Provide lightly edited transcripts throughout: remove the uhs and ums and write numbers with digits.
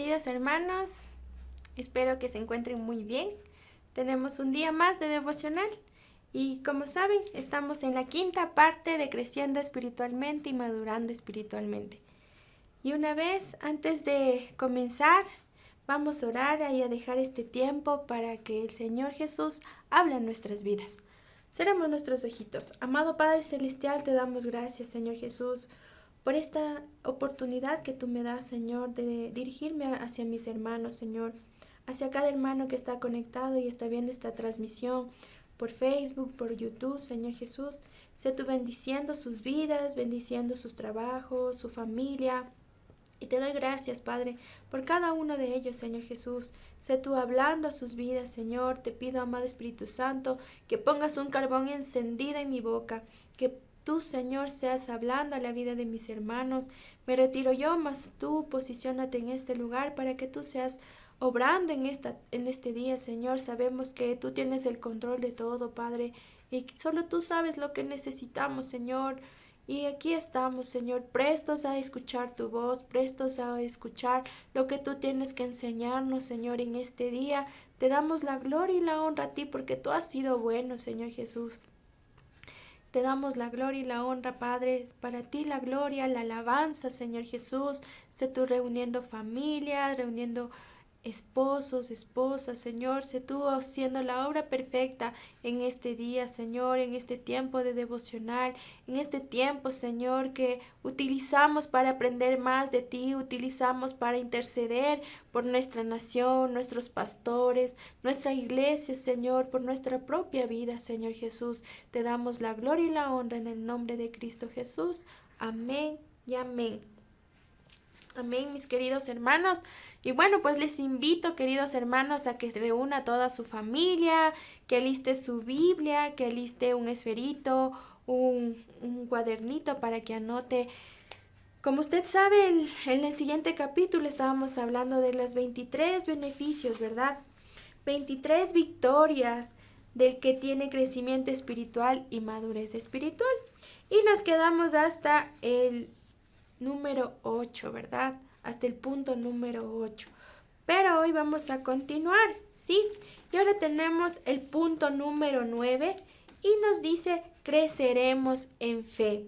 queridos hermanos, espero que se encuentren muy bien. Tenemos un día más de devocional y como saben, estamos en la quinta parte de creciendo espiritualmente y madurando espiritualmente. Y una vez, antes de comenzar, vamos a orar y a dejar este tiempo para que el Señor Jesús hable en nuestras vidas. Cerramos nuestros ojitos. Amado Padre Celestial, te damos gracias, Señor Jesús, por esta oportunidad que tú me das, Señor, de dirigirme hacia mis hermanos, Señor, hacia cada hermano que está conectado y está viendo esta transmisión por Facebook, por YouTube, Señor Jesús. Sé tú bendiciendo sus vidas, bendiciendo sus trabajos, su familia. Y te doy gracias, Padre, por cada uno de ellos, Señor Jesús. Sé tú hablando a sus vidas, Señor. Te pido, amado Espíritu Santo, que pongas un carbón encendido en mi boca, que tú, Señor, seas hablando a la vida de mis hermanos. Me retiro yo, mas tú posiciónate en este lugar para que tú seas obrando en este día, Señor. Sabemos que tú tienes el control de todo, Padre, y solo tú sabes lo que necesitamos, Señor. Y aquí estamos, Señor, prestos a escuchar tu voz, prestos a escuchar lo que tú tienes que enseñarnos, Señor, en este día. Te damos la gloria y la honra a ti porque tú has sido bueno, Señor Jesús. Te damos la gloria y la honra, Padre, para ti la gloria, la alabanza, Señor Jesús. Sé tú reuniendo familias, reuniendo esposos, esposas, Señor. Sé tú haciendo la obra perfecta en este día, Señor, en este tiempo de devocional, en este tiempo, Señor, que utilizamos para aprender más de ti, utilizamos para interceder por nuestra nación, nuestros pastores, nuestra iglesia, Señor, por nuestra propia vida, Señor Jesús. Te damos la gloria y la honra en el nombre de Cristo Jesús. Amén y amén. Amén, mis queridos hermanos. Y bueno, pues les invito, queridos hermanos, a que reúna toda su familia, que aliste su Biblia, que aliste un esferito, un cuadernito para que anote. Como usted sabe, en el siguiente capítulo estábamos hablando de los 23 beneficios, ¿verdad? 23 victorias del que tiene crecimiento espiritual y madurez espiritual. Y nos quedamos hasta el número 8, ¿verdad? Hasta el punto número 8. Pero hoy vamos a continuar, ¿sí? Y ahora tenemos el punto número 9 y nos dice creceremos en fe.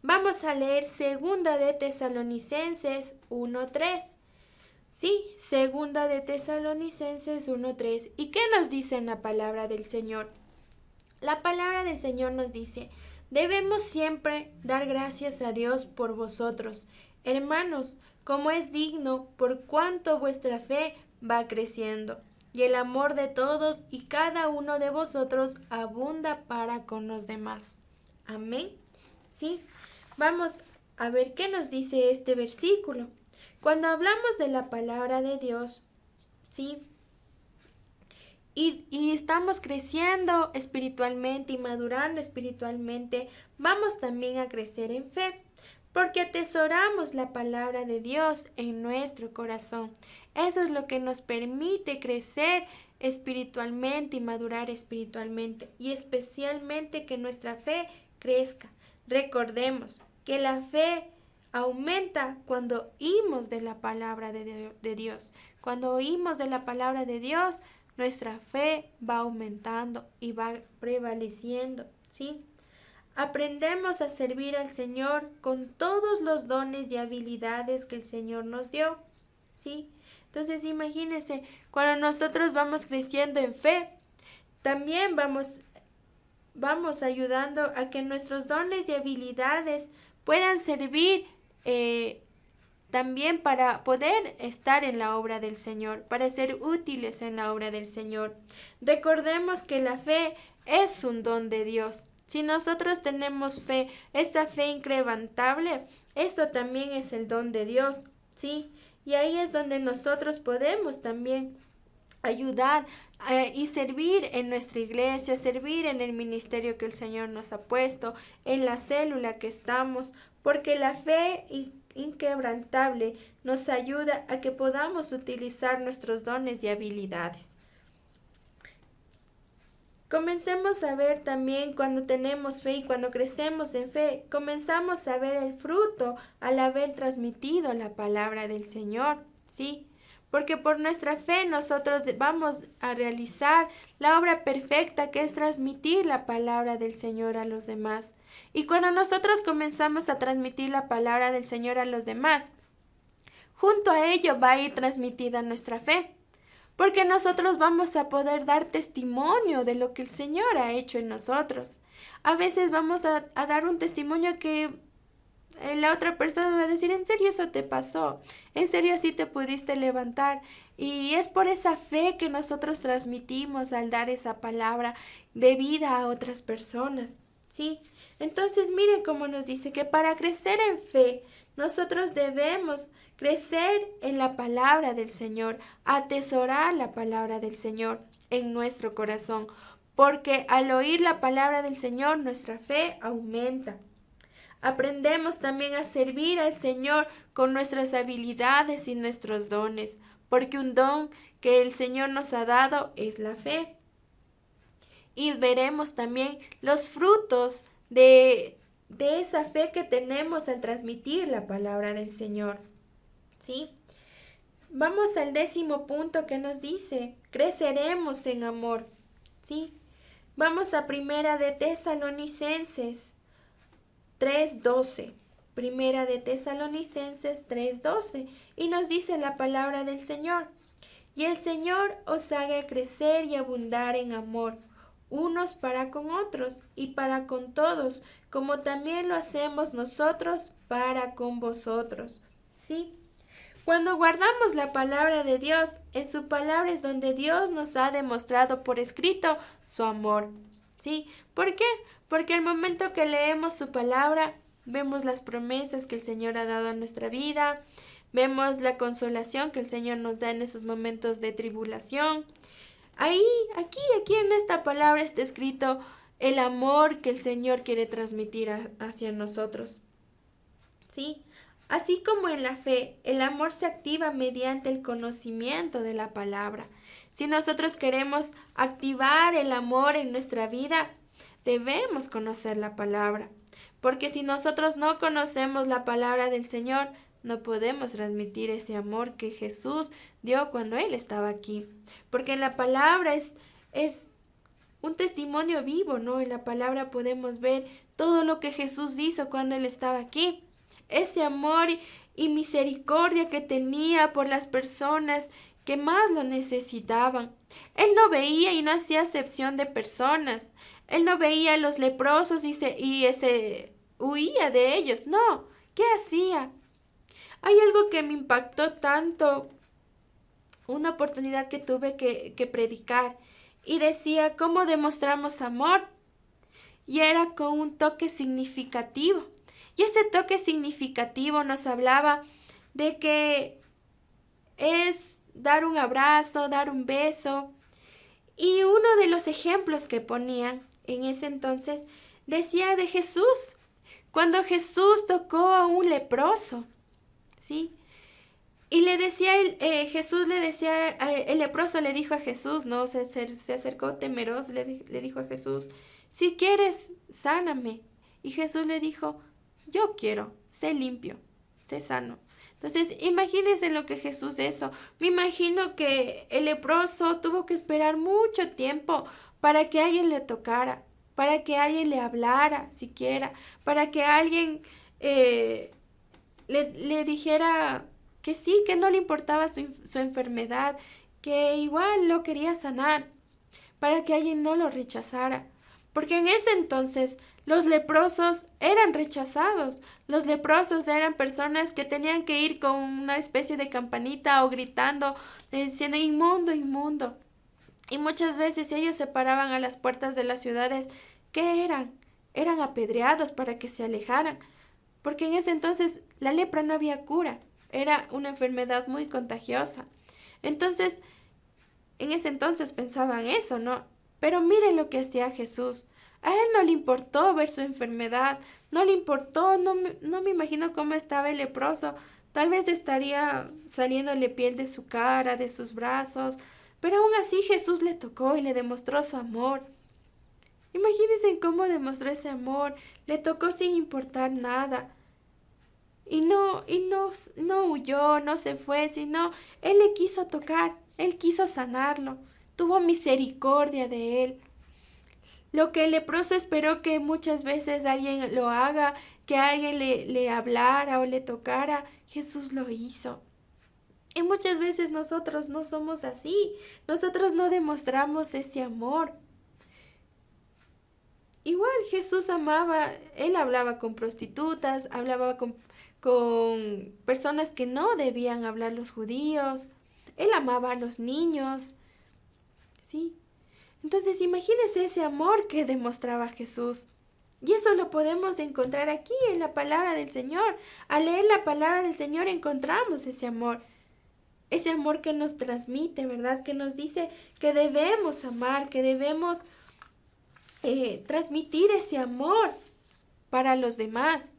Vamos a leer segunda de Tesalonicenses 1:3. Sí, segunda de Tesalonicenses 1:3. ¿Y qué nos dice en la palabra del Señor? La palabra del Señor nos dice: debemos siempre dar gracias a Dios por vosotros, hermanos, como es digno, por cuanto vuestra fe va creciendo, y el amor de todos y cada uno de vosotros abunda para con los demás. Amén. Sí, vamos a ver qué nos dice este versículo. Cuando hablamos de la palabra de Dios, sí, y estamos creciendo espiritualmente y madurando espiritualmente, vamos también a crecer en fe, porque atesoramos la palabra de Dios en nuestro corazón. Eso es lo que nos permite crecer espiritualmente y madurar espiritualmente, y especialmente que nuestra fe crezca. Recordemos que la fe aumenta cuando oímos de la palabra de Dios. Cuando oímos de la palabra de Dios, nuestra fe va aumentando y va prevaleciendo, ¿sí? Aprendemos a servir al Señor con todos los dones y habilidades que el Señor nos dio, ¿sí? Entonces imagínense, cuando nosotros vamos creciendo en fe, también vamos ayudando a que nuestros dones y habilidades puedan servir también para poder estar en la obra del Señor, para ser útiles en la obra del Señor. Recordemos que la fe es un don de Dios. Si nosotros tenemos fe, esa fe incrementable, esto también es el don de Dios, ¿sí? Y ahí es donde nosotros podemos también ayudar y servir en nuestra iglesia, servir en el ministerio que el Señor nos ha puesto, en la célula que estamos, porque la fe inquebrantable nos ayuda a que podamos utilizar nuestros dones y habilidades. Comencemos a ver también cuando tenemos fe y cuando crecemos en fe, comenzamos a ver el fruto al haber transmitido la palabra del Señor, ¿sí? porque por nuestra fe nosotros vamos a realizar la obra perfecta que es transmitir la palabra del Señor a los demás. Y cuando nosotros comenzamos a transmitir la palabra del Señor a los demás, junto a ello va a ir transmitida nuestra fe, porque nosotros vamos a poder dar testimonio de lo que el Señor ha hecho en nosotros. A veces vamos a dar un testimonio que la otra persona va a decir, ¿en serio eso te pasó? ¿En serio así te pudiste levantar? Y es por esa fe que nosotros transmitimos al dar esa palabra de vida a otras personas, ¿sí? Entonces miren cómo nos dice que para crecer en fe, nosotros debemos crecer en la palabra del Señor, atesorar la palabra del Señor en nuestro corazón, porque al oír la palabra del Señor, nuestra fe aumenta. Aprendemos también a servir al Señor con nuestras habilidades y nuestros dones, porque un don que el Señor nos ha dado es la fe. Y veremos también los frutos de esa fe que tenemos al transmitir la palabra del Señor. ¿Sí? Vamos al 10º punto que nos dice, creceremos en amor. ¿Sí? Vamos a Primera de Tesalonicenses 3:12. Primera de Tesalonicenses 3:12. Y nos dice la palabra del Señor. Y el Señor os haga crecer y abundar en amor, unos para con otros y para con todos, como también lo hacemos nosotros para con vosotros. ¿Sí? Cuando guardamos la palabra de Dios, en su palabra es donde Dios nos ha demostrado por escrito su amor. ¿Sí? ¿Por qué? Porque al momento que leemos su palabra, vemos las promesas que el Señor ha dado a nuestra vida, vemos la consolación que el Señor nos da en esos momentos de tribulación. Aquí en esta palabra está escrito el amor que el Señor quiere transmitir hacia nosotros. ¿Sí? Así como en la fe, el amor se activa mediante el conocimiento de la palabra. Si nosotros queremos activar el amor en nuestra vida, debemos conocer la palabra. Porque si nosotros no conocemos la palabra del Señor, no podemos transmitir ese amor que Jesús dio cuando Él estaba aquí. Porque en la palabra es un testimonio vivo, ¿no? En la palabra podemos ver todo lo que Jesús hizo cuando Él estaba aquí. Ese amor y misericordia que tenía por las personas que más lo necesitaban. Él no veía y no hacía acepción de personas. Él no veía a los leprosos y huía de ellos. No, ¿qué hacía? Hay algo que me impactó tanto, una oportunidad que tuve que predicar, y decía, ¿cómo demostramos amor? Y era con un toque significativo. Y ese toque significativo nos hablaba de que es dar un abrazo, dar un beso. Y uno de los ejemplos que ponían en ese entonces decía de Jesús, cuando Jesús tocó a un leproso, ¿sí? Y le decía, el leproso le dijo a Jesús, ¿no? Se acercó temeroso, le dijo a Jesús, si quieres, sáname. Y Jesús le dijo, yo quiero, sé limpio, sé sano. Entonces, imagínense lo que Jesús hizo. Me imagino que el leproso tuvo que esperar mucho tiempo para que alguien le tocara, para que alguien le hablara siquiera, para que alguien le dijera que sí, que no le importaba su enfermedad, que igual lo quería sanar, para que alguien no lo rechazara. Porque en ese entonces los leprosos eran rechazados. Los leprosos eran personas que tenían que ir con una especie de campanita o gritando, diciendo inmundo, inmundo. Y muchas veces ellos se paraban a las puertas de las ciudades. ¿Qué eran? Eran apedreados para que se alejaran. Porque en ese entonces la lepra no había cura. Era una enfermedad muy contagiosa. Entonces, en ese entonces pensaban eso, ¿no? Pero miren lo que hacía Jesús. A él no le importó ver su enfermedad, no le importó, no me imagino cómo estaba el leproso. Tal vez estaría saliéndole piel de su cara, de sus brazos, pero aún así Jesús le tocó y le demostró su amor. Imagínense cómo demostró ese amor, le tocó sin importar nada. no huyó, no se fue, sino Él le quiso tocar, Él quiso sanarlo, tuvo misericordia de él. Lo que el leproso esperó que muchas veces alguien lo haga, que alguien le hablara o le tocara, Jesús lo hizo. Y muchas veces nosotros no somos así, nosotros no demostramos ese amor. Igual Jesús amaba, Él hablaba con prostitutas, hablaba con personas que no debían hablar los judíos, Él amaba a los niños, ¿sí? Entonces imagínense ese amor que demostraba Jesús. Y eso lo podemos encontrar aquí en la palabra del Señor. Al leer la palabra del Señor encontramos ese amor. Ese amor que nos transmite, ¿verdad? Que nos dice que debemos amar, que debemos transmitir ese amor para los demás.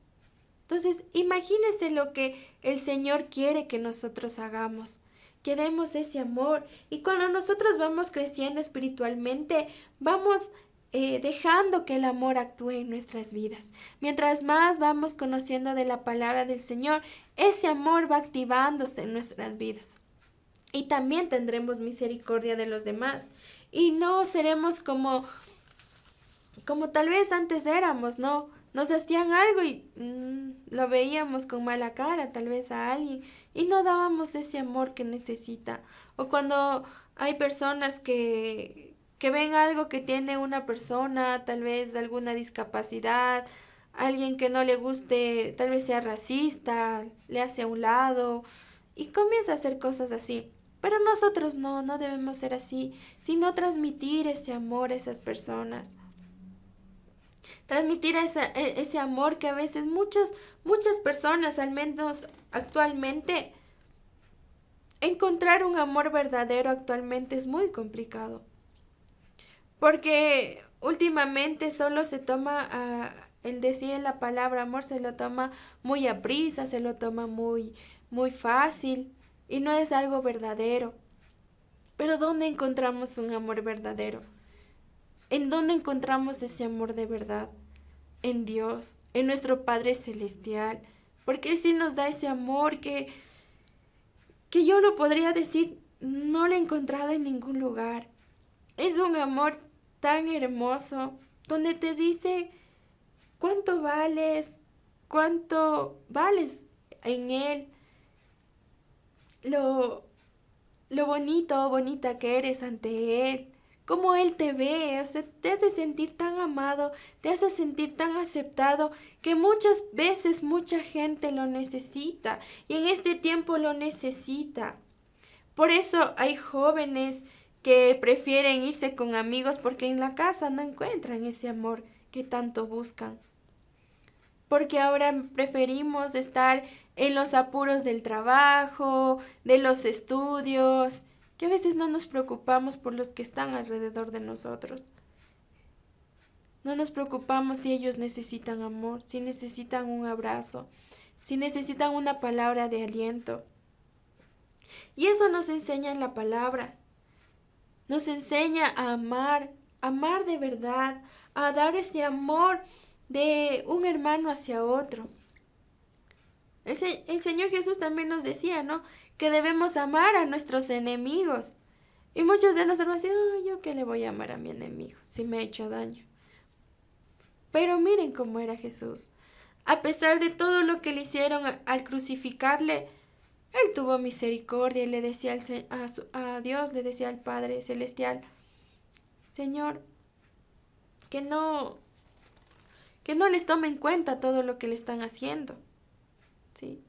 Entonces, imagínense lo que el Señor quiere que nosotros hagamos, que demos ese amor. Y cuando nosotros vamos creciendo espiritualmente, vamos dejando que el amor actúe en nuestras vidas. Mientras más vamos conociendo de la palabra del Señor, ese amor va activándose en nuestras vidas. Y también tendremos misericordia de los demás. Y no seremos como tal vez antes éramos, ¿no? Nos hacían algo y lo veíamos con mala cara, tal vez a alguien, y no dábamos ese amor que necesita. O cuando hay personas que ven algo que tiene una persona, tal vez alguna discapacidad, alguien que no le guste, tal vez sea racista, le hace a un lado y comienza a hacer cosas así. Pero nosotros no debemos ser así, sino transmitir ese amor a esas personas. Transmitir ese amor que a veces muchas personas, al menos actualmente, encontrar un amor verdadero actualmente es muy complicado. Porque últimamente solo se toma, el decir la palabra amor se lo toma muy a prisa, se lo toma muy fácil y no es algo verdadero. Pero ¿dónde encontramos un amor verdadero? ¿En dónde encontramos ese amor de verdad? En Dios, en nuestro Padre Celestial, porque Él sí nos da ese amor que yo lo podría decir, no lo he encontrado en ningún lugar. Es un amor tan hermoso, donde te dice cuánto vales en Él, lo bonito o bonita que eres ante Él, cómo Él te ve, o sea, te hace sentir tan amado, te hace sentir tan aceptado, que muchas veces mucha gente lo necesita y en este tiempo lo necesita. Por eso hay jóvenes que prefieren irse con amigos porque en la casa no encuentran ese amor que tanto buscan. Porque ahora preferimos estar en los apuros del trabajo, de los estudios, que a veces no nos preocupamos por los que están alrededor de nosotros. No nos preocupamos si ellos necesitan amor, si necesitan un abrazo, si necesitan una palabra de aliento. Y eso nos enseña en la palabra. Nos enseña a amar de verdad, a dar ese amor de un hermano hacia otro. El Señor Jesús también nos decía, ¿no? Que debemos amar a nuestros enemigos. Y muchos de nosotros van a decir, ¿yo qué le voy a amar a mi enemigo si me ha hecho daño? Pero miren cómo era Jesús. A pesar de todo lo que le hicieron al crucificarle, Él tuvo misericordia y le decía a Dios, le decía al Padre Celestial, Señor, que no les tome en cuenta todo lo que le están haciendo. ¿Sí?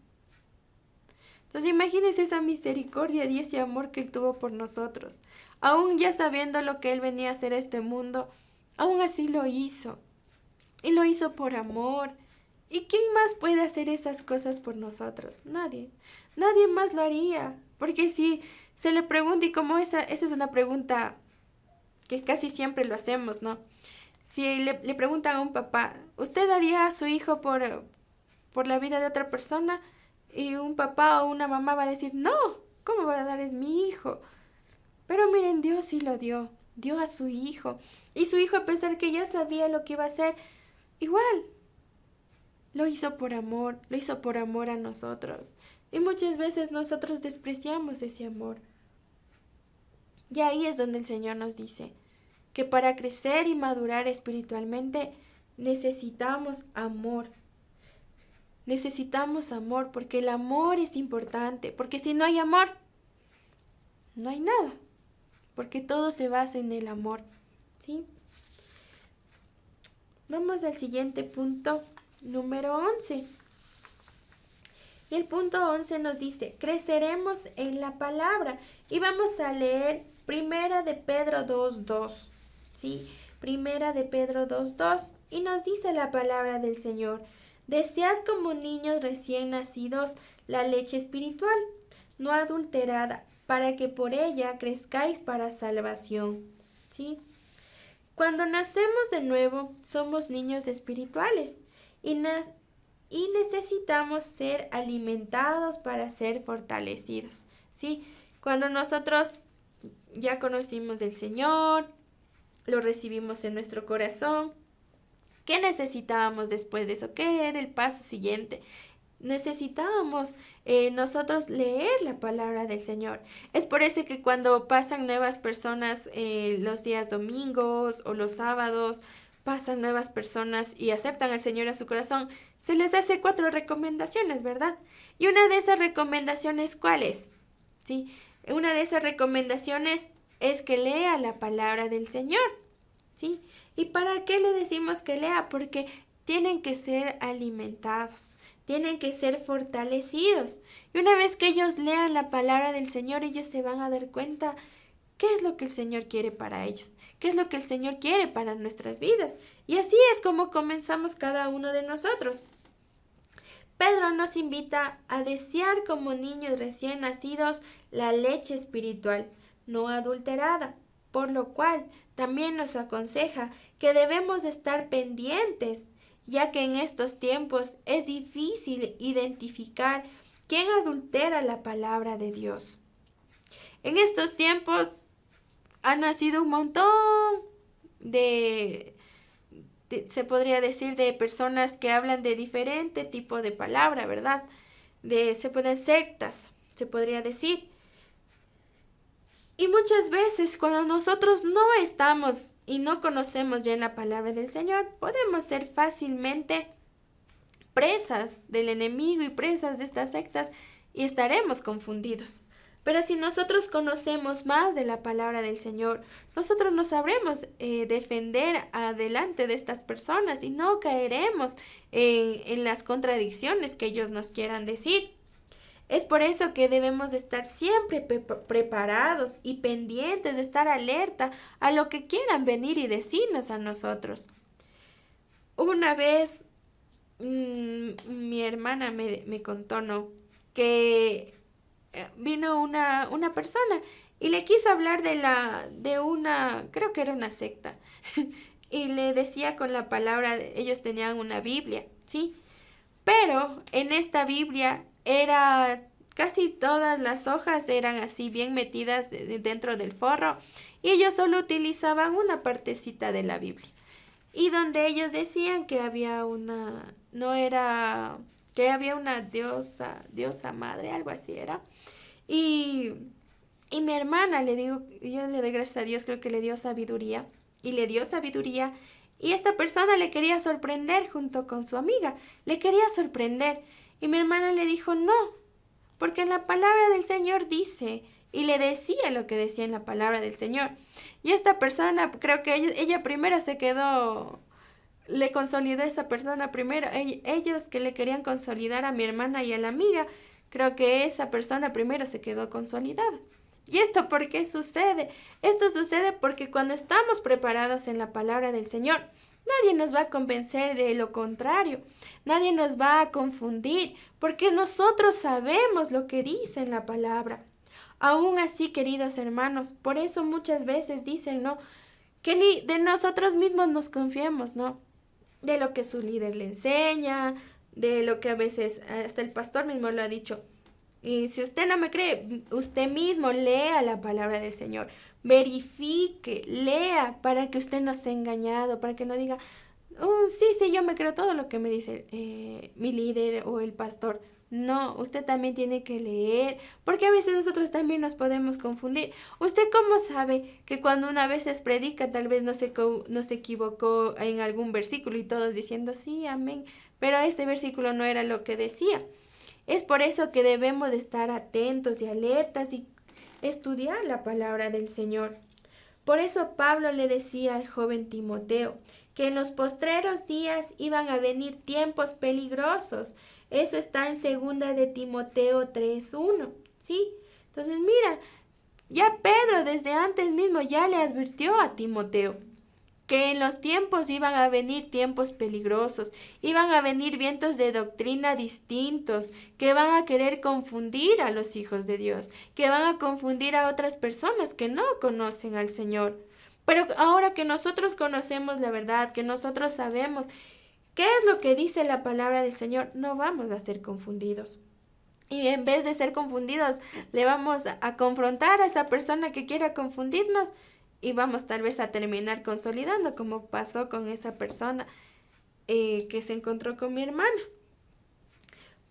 Entonces imagínense esa misericordia y ese amor que Él tuvo por nosotros. Aún ya sabiendo lo que Él venía a hacer a este mundo, aún así lo hizo. Y lo hizo por amor. ¿Y quién más puede hacer esas cosas por nosotros? Nadie. Nadie más lo haría. Porque si se le pregunta, y como esa es una pregunta que casi siempre lo hacemos, ¿no? Si le preguntan a un papá, ¿usted daría a su hijo por la vida de otra persona? Y un papá o una mamá va a decir, no, ¿cómo va a dar? Es mi hijo. Pero miren, Dios sí lo dio a su hijo. Y su hijo, a pesar que ya sabía lo que iba a hacer, igual lo hizo por amor a nosotros. Y muchas veces nosotros despreciamos ese amor. Y ahí es donde el Señor nos dice que para crecer y madurar espiritualmente necesitamos amor. Necesitamos amor porque el amor es importante. Porque si no hay amor, no hay nada. Porque todo se basa en el amor. ¿Sí? Vamos al siguiente punto, número 11. Y el punto 11 nos dice, creceremos en la palabra. Y vamos a leer Primera de Pedro 2:2. ¿Sí? Primera de Pedro 2:2. Y nos dice la palabra del Señor, desead como niños recién nacidos la leche espiritual, no adulterada, para que por ella crezcáis para salvación. ¿Sí? Cuando nacemos de nuevo, somos niños espirituales y necesitamos ser alimentados para ser fortalecidos. ¿Sí? Cuando nosotros ya conocimos del Señor, lo recibimos en nuestro corazón, ¿qué necesitábamos después de eso? ¿Qué era el paso siguiente? Necesitábamos nosotros leer la palabra del Señor. Es por eso que cuando pasan nuevas personas los días domingos o los sábados, pasan nuevas personas y aceptan al Señor a su corazón, se les hace 4 recomendaciones, ¿verdad? Y una de esas recomendaciones, ¿cuál es? ¿Sí? Una de esas recomendaciones es que lea la palabra del Señor. ¿Sí? ¿Y para qué le decimos que lea? Porque tienen que ser alimentados, tienen que ser fortalecidos. Y una vez que ellos lean la palabra del Señor, ellos se van a dar cuenta qué es lo que el Señor quiere para ellos, qué es lo que el Señor quiere para nuestras vidas. Y así es como comenzamos cada uno de nosotros. Pedro nos invita a desear como niños recién nacidos la leche espiritual, no adulterada, por lo cual también nos aconseja que debemos estar pendientes, ya que en estos tiempos es difícil identificar quién adultera la palabra de Dios. En estos tiempos ha nacido un montón se podría decir, de personas que hablan de diferente tipo de palabra, ¿verdad? Se ponen sectas, se podría decir. Y muchas veces cuando nosotros no estamos y no conocemos bien la palabra del Señor, podemos ser fácilmente presas del enemigo y presas de estas sectas y estaremos confundidos. Pero si nosotros conocemos más de la palabra del Señor, nosotros nos sabremos defender adelante de estas personas y no caeremos en las contradicciones que ellos nos quieran decir. Es por eso que debemos de estar siempre preparados y pendientes de estar alerta a lo que quieran venir y decirnos a nosotros. Una vez mi hermana me contó, ¿no?, que vino una persona y le quiso hablar de una, creo que era una secta, y le decía con la palabra, ellos tenían una Biblia, ¿sí? Pero en esta Biblia casi todas las hojas eran así bien metidas dentro del forro y ellos solo utilizaban una partecita de la Biblia. Y donde ellos decían que había que había una diosa madre, algo así era. Y mi hermana, yo le doy gracias a Dios, creo que le dio sabiduría. Y le dio sabiduría. Y esta persona le quería sorprender junto con su amiga. Le quería sorprender. Y mi hermana le dijo, no, porque en la palabra del Señor dice, y le decía lo que decía en la palabra del Señor. Y esta persona, creo que ella primero se quedó, le consolidó a esa persona primero. Ellos que le querían consolidar a mi hermana y a la amiga, creo que esa persona primero se quedó consolidada. ¿Y esto por qué sucede? Esto sucede porque cuando estamos preparados en la palabra del Señor, nadie nos va a convencer de lo contrario. Nadie nos va a confundir, porque nosotros sabemos lo que dice en la palabra. Aún así, queridos hermanos, por eso muchas veces dicen, ¿no?, que ni de nosotros mismos nos confiemos, ¿no? De lo que su líder le enseña, de lo que a veces hasta el pastor mismo lo ha dicho. Y si usted no me cree, usted mismo lea la palabra del Señor, verifique, lea para que usted no sea engañado, para que no diga, sí, yo me creo todo lo que me dice mi líder o el pastor. No, usted también tiene que leer, porque a veces nosotros también nos podemos confundir. ¿Usted cómo sabe que cuando una vez se predica tal vez no se equivocó en algún versículo y todos diciendo sí, amén, pero este versículo no era lo que decía? Es por eso que debemos de estar atentos y alertas y estudiar la palabra del Señor. Por eso Pablo le decía al joven Timoteo que en los postreros días iban a venir tiempos peligrosos. Eso está en segunda de Timoteo 3:1, ¿sí? Entonces mira, ya Pedro desde antes mismo ya le advirtió a Timoteo que en los tiempos iban a venir tiempos peligrosos, iban a venir vientos de doctrina distintos, que van a querer confundir a los hijos de Dios, que van a confundir a otras personas que no conocen al Señor. Pero ahora que nosotros conocemos la verdad, que nosotros sabemos qué es lo que dice la palabra del Señor, no vamos a ser confundidos. Y en vez de ser confundidos, le vamos a confrontar a esa persona que quiera confundirnos y vamos tal vez a terminar consolidando, como pasó con esa persona que se encontró con mi hermana.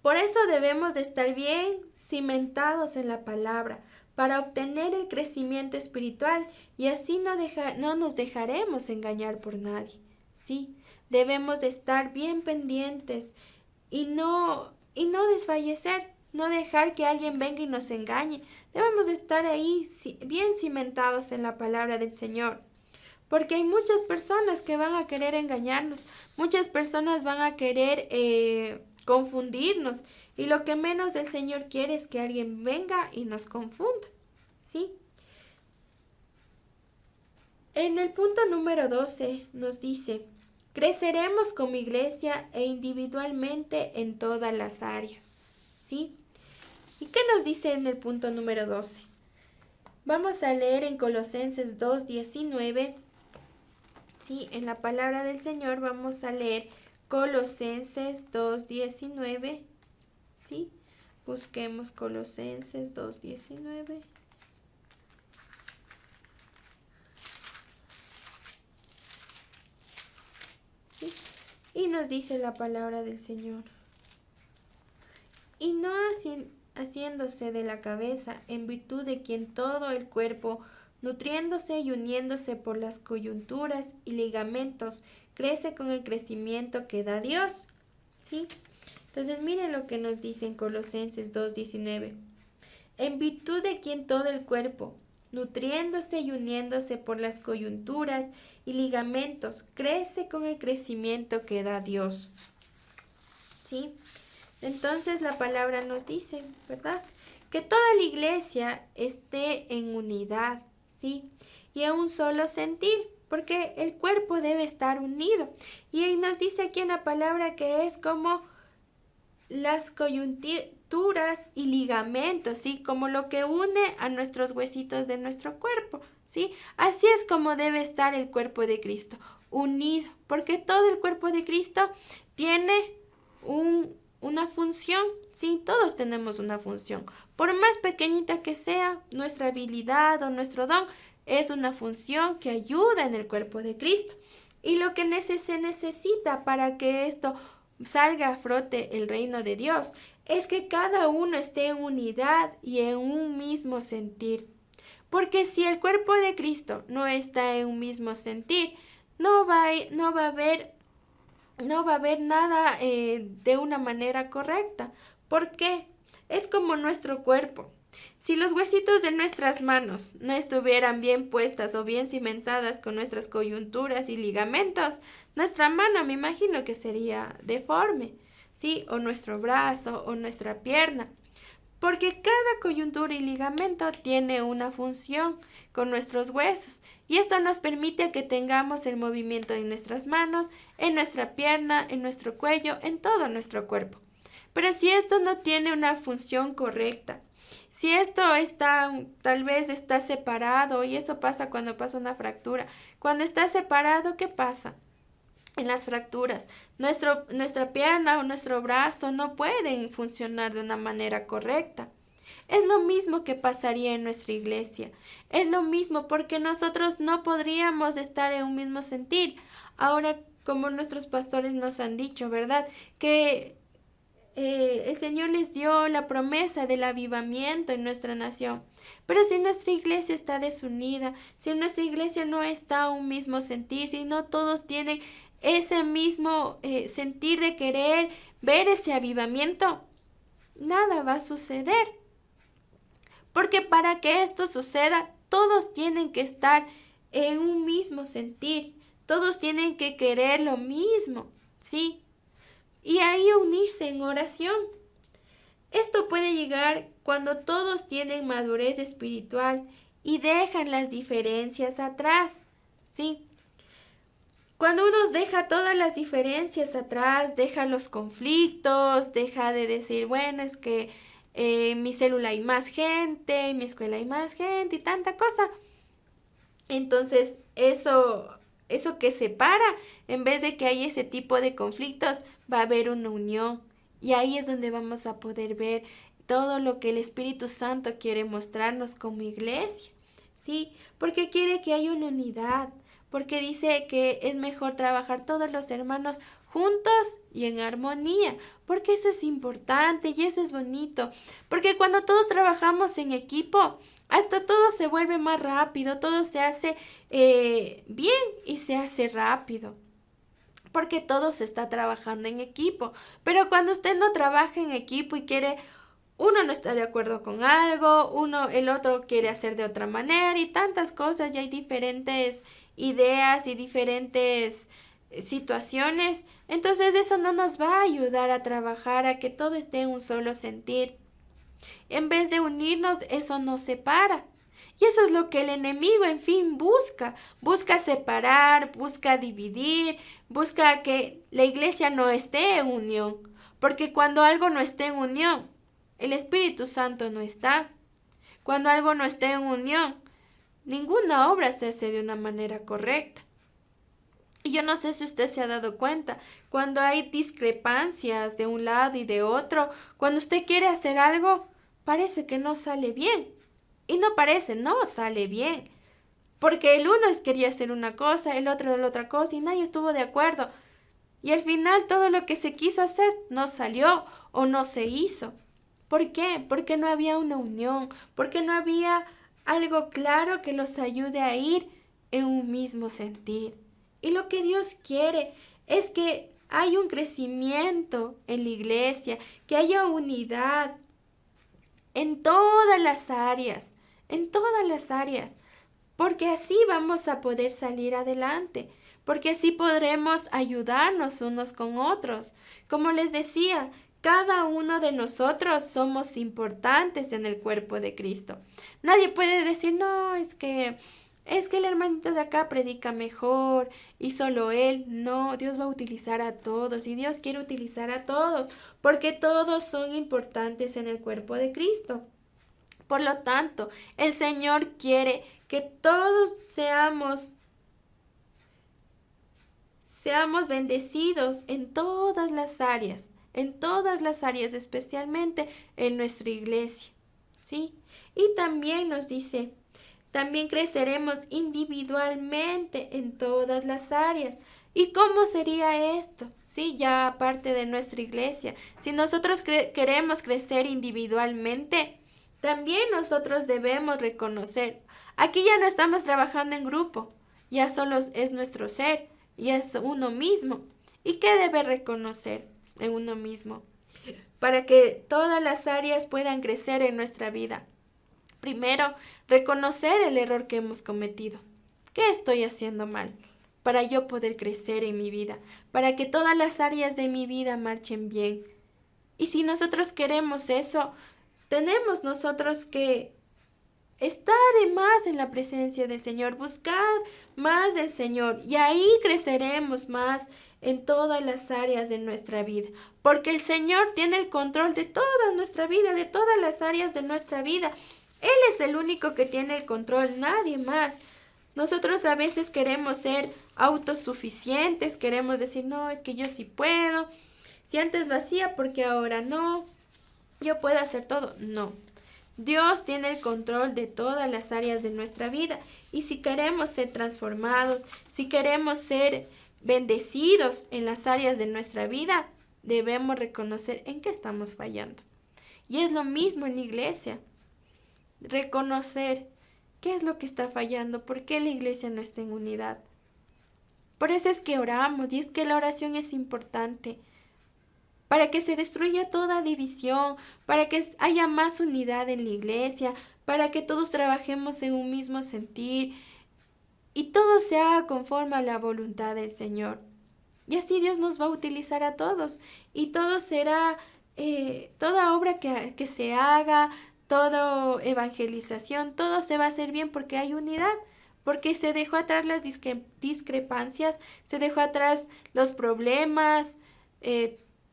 Por eso debemos de estar bien cimentados en la palabra para obtener el crecimiento espiritual y así no nos dejaremos engañar por nadie. Sí, debemos de estar bien pendientes y no desfallecer. No dejar que alguien venga y nos engañe. Debemos estar ahí bien cimentados en la palabra del Señor. Porque hay muchas personas que van a querer engañarnos. Muchas personas van a querer confundirnos. Y lo que menos el Señor quiere es que alguien venga y nos confunda. ¿Sí? En el punto número 12 nos dice: creceremos como iglesia e individualmente en todas las áreas. ¿Sí? ¿Y qué nos dice en el punto número 12? Vamos a leer en Colosenses 2:19. Sí, en la palabra del Señor vamos a leer Colosenses 2:19. Sí, busquemos Colosenses 2:19. ¿Sí? Y nos dice la palabra del Señor: y no haciéndose de la cabeza, en virtud de quien todo el cuerpo, nutriéndose y uniéndose por las coyunturas y ligamentos, crece con el crecimiento que da Dios. ¿Sí? Entonces miren lo que nos dice en Colosenses 2:19. En virtud de quien todo el cuerpo, nutriéndose y uniéndose por las coyunturas y ligamentos, crece con el crecimiento que da Dios. ¿Sí? Entonces la palabra nos dice, ¿verdad?, que toda la iglesia esté en unidad, ¿sí? Y en un solo sentir, porque el cuerpo debe estar unido. Y ahí nos dice aquí en la palabra que es como las coyunturas y ligamentos, ¿sí? Como lo que une a nuestros huesitos de nuestro cuerpo, ¿sí? Así es como debe estar el cuerpo de Cristo, unido, porque todo el cuerpo de Cristo tiene una función, sí, todos tenemos una función. Por más pequeñita que sea nuestra habilidad o nuestro don, es una función que ayuda en el cuerpo de Cristo. Y lo que se necesita para que esto salga a flote el reino de Dios es que cada uno esté en unidad y en un mismo sentir. Porque si el cuerpo de Cristo no está en un mismo sentir, no va a haber nada de una manera correcta. ¿Por qué? Es como nuestro cuerpo. Si los huesitos de nuestras manos no estuvieran bien puestas o bien cimentadas con nuestras coyunturas y ligamentos, nuestra mano me imagino que sería deforme, ¿sí? O nuestro brazo o nuestra pierna. Porque cada coyuntura y ligamento tiene una función con nuestros huesos y esto nos permite que tengamos el movimiento en nuestras manos, en nuestra pierna, en nuestro cuello, en todo nuestro cuerpo. Pero si esto no tiene una función correcta, si esto tal vez está separado, y eso pasa cuando pasa una fractura, cuando está separado, ¿qué pasa? En las fracturas, nuestra pierna o nuestro brazo no pueden funcionar de una manera correcta. Es lo mismo que pasaría en nuestra iglesia. Es lo mismo porque nosotros no podríamos estar en un mismo sentir. Ahora, como nuestros pastores nos han dicho, ¿verdad? Que el Señor les dio la promesa del avivamiento en nuestra nación. Pero si nuestra iglesia está desunida, si en nuestra iglesia no está un mismo sentir, si no todos tienen ese mismo sentir de querer ver ese avivamiento, nada va a suceder. Porque para que esto suceda, todos tienen que estar en un mismo sentir, todos tienen que querer lo mismo, ¿sí? Y ahí unirse en oración. Esto puede llegar cuando todos tienen madurez espiritual y dejan las diferencias atrás, ¿sí? Cuando uno deja todas las diferencias atrás, deja los conflictos, deja de decir, bueno, es que en mi célula hay más gente, en mi escuela hay más gente y tanta cosa. Entonces, eso que separa, en vez de que haya ese tipo de conflictos, va a haber una unión. Y ahí es donde vamos a poder ver todo lo que el Espíritu Santo quiere mostrarnos como iglesia, ¿sí? Porque quiere que haya una unidad, porque dice que es mejor trabajar todos los hermanos juntos y en armonía, porque eso es importante y eso es bonito, porque cuando todos trabajamos en equipo, hasta todo se vuelve más rápido, todo se hace bien y se hace rápido, porque todo se está trabajando en equipo. Pero cuando usted no trabaja en equipo y uno no está de acuerdo con algo, el otro quiere hacer de otra manera y tantas cosas, y hay diferentes ideas y diferentes situaciones, entonces eso no nos va a ayudar a trabajar, a que todo esté en un solo sentir. En vez de unirnos, eso nos separa. Y eso es lo que el enemigo, en fin, busca. Busca separar, busca dividir, busca que la iglesia no esté en unión. Porque cuando algo no esté en unión, el Espíritu Santo no está. Cuando algo no esté en unión, ninguna obra se hace de una manera correcta. Y yo no sé si usted se ha dado cuenta, cuando hay discrepancias de un lado y de otro, cuando usted quiere hacer algo, parece que no sale bien. Y no parece, no sale bien. Porque el uno quería hacer una cosa, el otro la otra cosa y nadie estuvo de acuerdo. Y al final todo lo que se quiso hacer no salió o no se hizo. ¿Por qué? Porque no había una unión, porque no había algo claro que los ayude a ir en un mismo sentir. Y lo que Dios quiere es que haya un crecimiento en la iglesia, que haya unidad en todas las áreas, porque así vamos a poder salir adelante, porque así podremos ayudarnos unos con otros. Como les decía, cada uno de nosotros somos importantes en el cuerpo de Cristo. Nadie puede decir, no, es que el hermanito de acá predica mejor y solo él. No, Dios va a utilizar a todos y Dios quiere utilizar a todos porque todos son importantes en el cuerpo de Cristo. Por lo tanto, el Señor quiere que todos seamos bendecidos en todas las áreas, especialmente en nuestra iglesia, ¿sí? Y también nos dice, también creceremos individualmente en todas las áreas. ¿Y cómo sería esto? Sí, ya aparte de nuestra iglesia. Si nosotros queremos crecer individualmente, también nosotros debemos reconocer. Aquí ya no estamos trabajando en grupo, ya solo es nuestro ser, y es uno mismo. ¿Y qué debe reconocer en uno mismo? Para que todas las áreas puedan crecer en nuestra vida. Primero, reconocer el error que hemos cometido. ¿Qué estoy haciendo mal? Para yo poder crecer en mi vida, para que todas las áreas de mi vida marchen bien. Y si nosotros queremos eso, tenemos nosotros que estar más en la presencia del Señor, buscar más del Señor, y ahí creceremos más en todas las áreas de nuestra vida, porque el Señor tiene el control de toda nuestra vida, de todas las áreas de nuestra vida. Él es el único que tiene el control, nadie más. Nosotros a veces queremos ser autosuficientes, queremos decir, no, es que yo sí puedo, si antes lo hacía, porque ahora no, yo puedo hacer todo. No, Dios tiene el control de todas las áreas de nuestra vida, y si queremos ser transformados, si queremos ser bendecidos en las áreas de nuestra vida, debemos reconocer en qué estamos fallando. Y es lo mismo en la iglesia. Reconocer qué es lo que está fallando, por qué la iglesia no está en unidad. Por eso es que oramos, y es que la oración es importante para que se destruya toda división, para que haya más unidad en la iglesia, para que todos trabajemos en un mismo sentir y todo se haga conforme a la voluntad del Señor. Y así Dios nos va a utilizar a todos y todo será, toda obra que se haga, toda evangelización, todo se va a hacer bien porque hay unidad, porque se dejó atrás las discrepancias, se dejó atrás los problemas,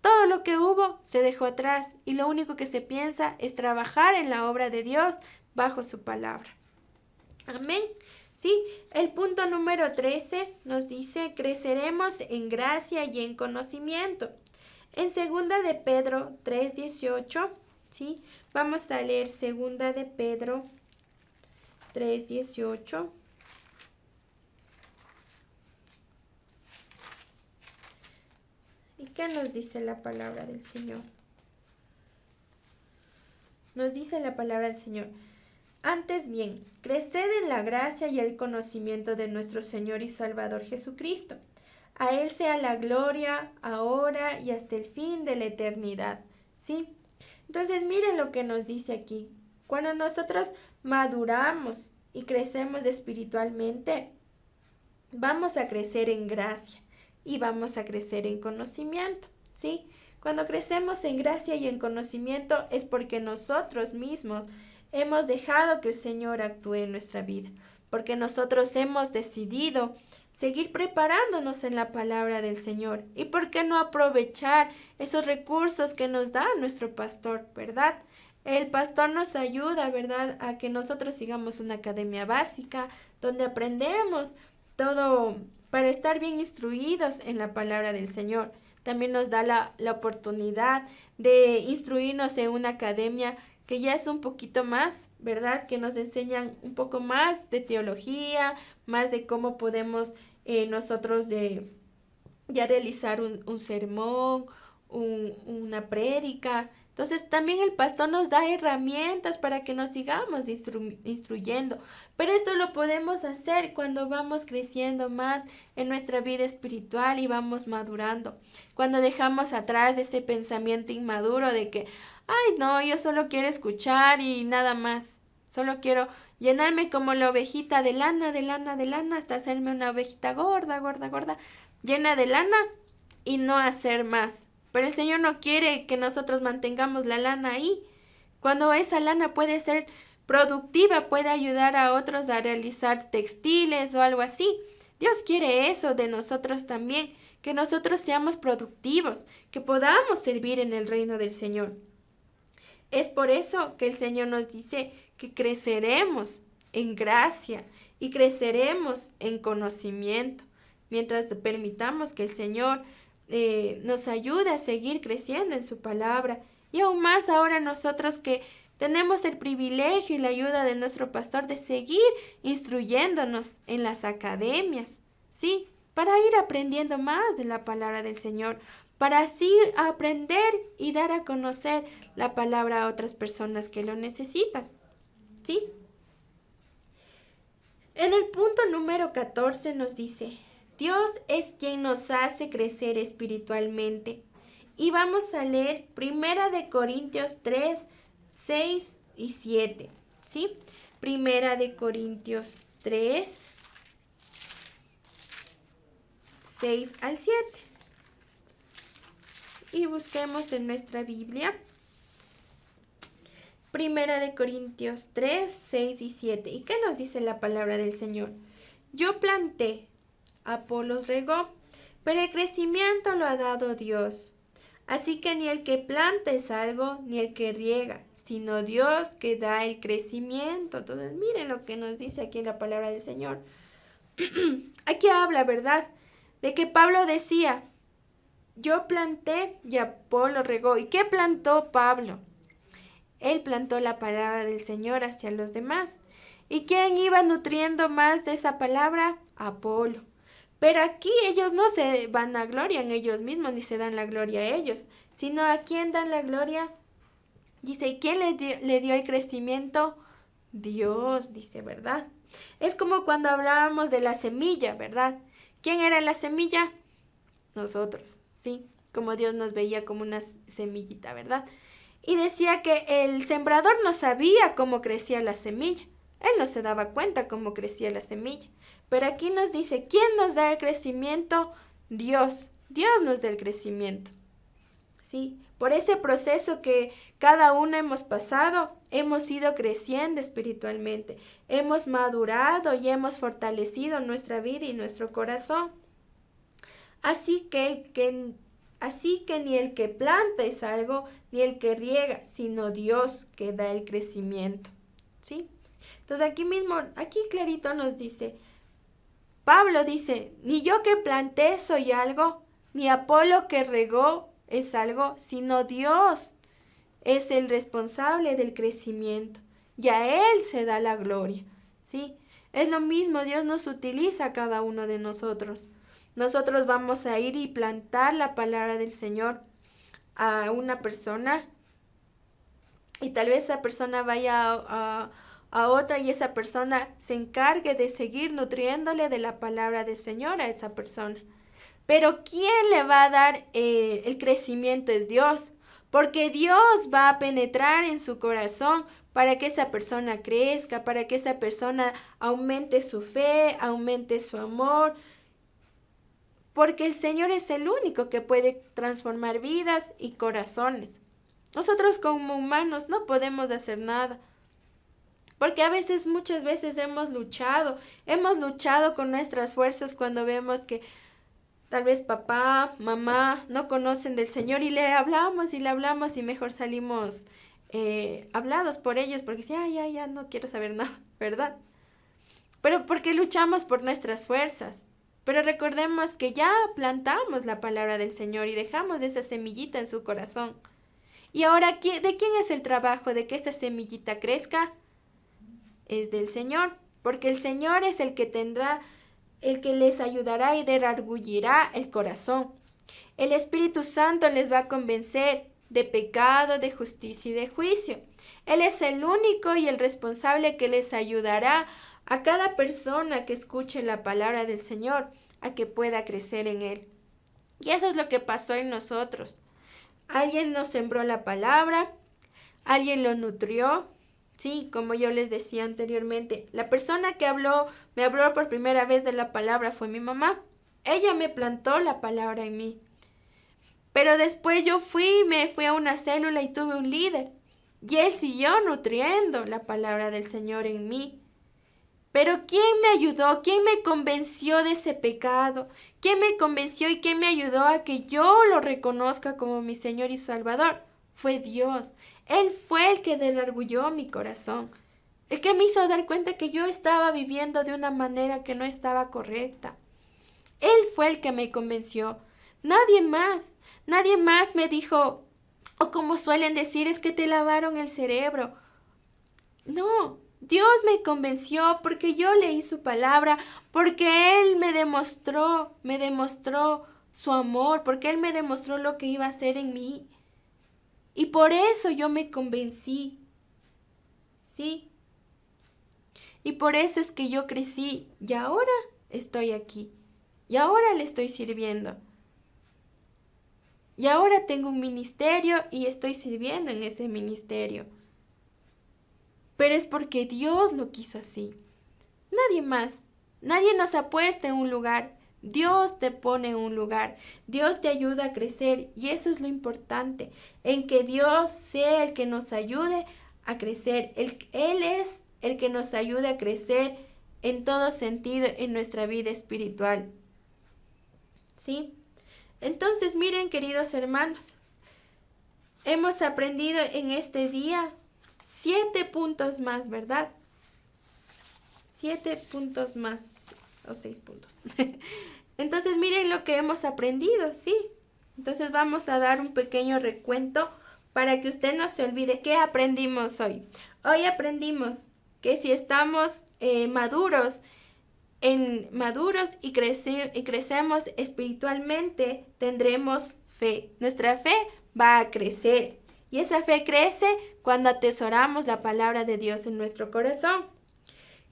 todo lo que hubo se dejó atrás y lo único que se piensa es trabajar en la obra de Dios bajo su palabra. Amén. Sí, el punto número 13 nos dice, creceremos en gracia y en conocimiento. En 2 de Pedro 3:18, ¿sí? Vamos a leer 2 de Pedro 3:18. ¿Y qué nos dice la palabra del Señor? Nos dice la palabra del Señor. Antes bien, creced en la gracia y el conocimiento de nuestro Señor y Salvador Jesucristo. A Él sea la gloria, ahora y hasta el fin de la eternidad. ¿Sí? Entonces miren lo que nos dice aquí. Cuando nosotros maduramos y crecemos espiritualmente, vamos a crecer en gracia y vamos a crecer en conocimiento. ¿Sí? Cuando crecemos en gracia y en conocimiento es porque nosotros mismos hemos dejado que el Señor actúe en nuestra vida, porque nosotros hemos decidido seguir preparándonos en la palabra del Señor. ¿Y por qué no aprovechar esos recursos que nos da nuestro pastor, verdad? El pastor nos ayuda, ¿verdad?, a que nosotros sigamos una academia básica donde aprendemos todo para estar bien instruidos en la palabra del Señor. También nos da la oportunidad de instruirnos en una academia que ya es un poquito más, ¿verdad? Que nos enseñan un poco más de teología, más de cómo podemos nosotros ya realizar un sermón, una prédica. Entonces también el pastor nos da herramientas para que nos sigamos instruyendo. Pero esto lo podemos hacer cuando vamos creciendo más en nuestra vida espiritual y vamos madurando. Cuando dejamos atrás ese pensamiento inmaduro de que, ay, no, yo solo quiero escuchar y nada más. Solo quiero llenarme como la ovejita de lana, hasta hacerme una ovejita gorda, llena de lana y no hacer más. Pero el Señor no quiere que nosotros mantengamos la lana ahí. Cuando esa lana puede ser productiva, puede ayudar a otros a realizar textiles o algo así. Dios quiere eso de nosotros también, que nosotros seamos productivos, que podamos servir en el reino del Señor. Es por eso que el Señor nos dice que creceremos en gracia y creceremos en conocimiento, mientras permitamos que el Señor nos ayude a seguir creciendo en su palabra. Y aún más ahora nosotros que tenemos el privilegio y la ayuda de nuestro pastor de seguir instruyéndonos en las academias, ¿sí? Para ir aprendiendo más de la palabra del Señor, para así aprender y dar a conocer la palabra a otras personas que lo necesitan, ¿sí? En el punto número 14 nos dice, Dios es quien nos hace crecer espiritualmente. Y vamos a leer 1 Corintios 3, 6 y 7, ¿sí? 1 Corintios 3, 6 al 7. Y busquemos en nuestra Biblia. 1 Corintios 3, 6 y 7. ¿Y qué nos dice la palabra del Señor? Yo planté, Apolos regó, pero el crecimiento lo ha dado Dios. Así que ni el que planta es algo, ni el que riega, sino Dios que da el crecimiento. Entonces, miren lo que nos dice aquí en la palabra del Señor. Aquí habla, ¿verdad?, de que Pablo decía, yo planté y Apolo regó. ¿Y qué plantó Pablo? Él plantó la palabra del Señor hacia los demás. ¿Y quién iba nutriendo más de esa palabra? Apolo. Pero aquí ellos no se vanaglorian ellos mismos ni se dan la gloria a ellos, sino a quién dan la gloria. Dice, ¿quién le dio el crecimiento? Dios, dice, ¿verdad? Es como cuando hablábamos de la semilla, ¿verdad? ¿Quién era la semilla? Nosotros, ¿sí? Como Dios nos veía como una semillita, ¿verdad? Y decía que el sembrador no sabía cómo crecía la semilla. Él no se daba cuenta cómo crecía la semilla. Pero aquí nos dice, ¿quién nos da el crecimiento? Dios. Dios nos da el crecimiento. ¿Sí? Por ese proceso que cada uno hemos pasado, hemos ido creciendo espiritualmente. Hemos madurado y hemos fortalecido nuestra vida y nuestro corazón. Así que ni el que planta es algo, ni el que riega, sino Dios que da el crecimiento. ¿Sí? Entonces aquí clarito nos dice, Pablo dice, ni yo que planté soy algo, ni Apolo que regó es algo, sino Dios es el responsable del crecimiento. Y a Él se da la gloria. ¿Sí? Es lo mismo, Dios nos utiliza a cada uno de nosotros. Nosotros vamos a ir y plantar la palabra del Señor a una persona y tal vez esa persona vaya a otra y esa persona se encargue de seguir nutriéndole de la palabra del Señor a esa persona. Pero ¿quién le va a dar el crecimiento? Es Dios, porque Dios va a penetrar en su corazón para que esa persona crezca, para que esa persona aumente su fe, aumente su amor, porque el Señor es el único que puede transformar vidas y corazones. Nosotros como humanos no podemos hacer nada, porque muchas veces hemos luchado con nuestras fuerzas cuando vemos que tal vez papá, mamá no conocen del Señor y le hablamos y mejor salimos hablados por ellos porque ya, no quiero saber nada, ¿verdad? Pero porque luchamos por nuestras fuerzas. Pero recordemos que ya plantamos la palabra del Señor y dejamos esa semillita en su corazón. Y ahora, ¿de quién es el trabajo de que esa semillita crezca? Es del Señor, porque el Señor es el que les ayudará y derargullirá el corazón. El Espíritu Santo les va a convencer de pecado, de justicia y de juicio. Él es el único y el responsable que les ayudará a cada persona que escuche la palabra del Señor, a que pueda crecer en Él. Y eso es lo que pasó en nosotros. Alguien nos sembró la palabra, alguien lo nutrió. Sí, como yo les decía anteriormente, la persona que me habló por primera vez de la palabra fue mi mamá. Ella me plantó la palabra en mí. Pero después me fui a una célula y tuve un líder. Y él siguió nutriendo la palabra del Señor en mí. Pero ¿quién me ayudó? ¿Quién me convenció de ese pecado? ¿Quién me convenció y quién me ayudó a que yo lo reconozca como mi Señor y Salvador? Fue Dios. Él fue el que derargulló mi corazón. El que me hizo dar cuenta que yo estaba viviendo de una manera que no estaba correcta. Él fue el que me convenció. Nadie más me dijo, o como suelen decir, es que te lavaron el cerebro. No, Dios me convenció porque yo leí su palabra, porque Él me demostró su amor, porque Él me demostró lo que iba a hacer en mí. Y por eso yo me convencí. ¿Sí? Y por eso es que yo crecí y ahora estoy aquí. Y ahora le estoy sirviendo. Y ahora tengo un ministerio y estoy sirviendo en ese ministerio. Pero es porque Dios lo quiso así. Nadie más. Nadie nos ha puesto en un lugar. Dios te pone en un lugar. Dios te ayuda a crecer. Y eso es lo importante. En que Dios sea el que nos ayude a crecer. Él es el que nos ayude a crecer en todo sentido en nuestra vida espiritual. ¿Sí? Entonces, miren, queridos hermanos, hemos aprendido en este día 7 puntos más, ¿verdad? 7 puntos más, o 6 puntos. Entonces, miren lo que hemos aprendido, ¿sí? Entonces, vamos a dar un pequeño recuento para que usted no se olvide. ¿Qué aprendimos hoy? Hoy aprendimos que si estamos maduros maduros y crecemos espiritualmente, tendremos fe. Nuestra fe va a crecer. Y esa fe crece cuando atesoramos la palabra de Dios en nuestro corazón.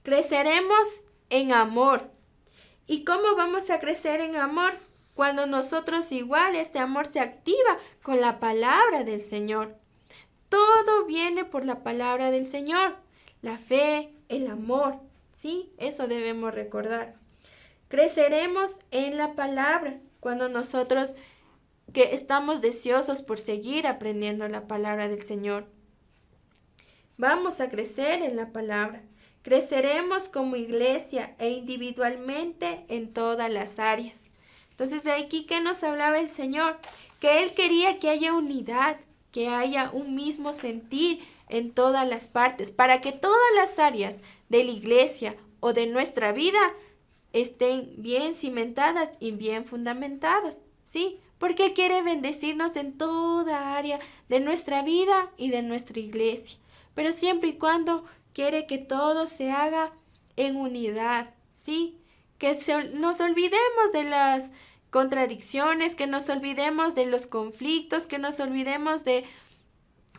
Creceremos en amor. ¿Y cómo vamos a crecer en amor? Cuando nosotros igual este amor se activa con la palabra del Señor. Todo viene por la palabra del Señor. La fe, el amor. Sí, eso debemos recordar. Creceremos en la palabra cuando nosotros que estamos deseosos por seguir aprendiendo la palabra del Señor. Vamos a crecer en la palabra. Creceremos como iglesia e individualmente en todas las áreas. Entonces, de aquí que nos hablaba el Señor, que Él quería que haya unidad, que haya un mismo sentir en todas las partes, para que todas las áreas de la iglesia o de nuestra vida estén bien cimentadas y bien fundamentadas, ¿sí? Porque Él quiere bendecirnos en toda área de nuestra vida y de nuestra iglesia, pero siempre y cuando quiere que todo se haga en unidad, ¿sí? Que nos olvidemos de las contradicciones, que nos olvidemos de los conflictos, que nos olvidemos de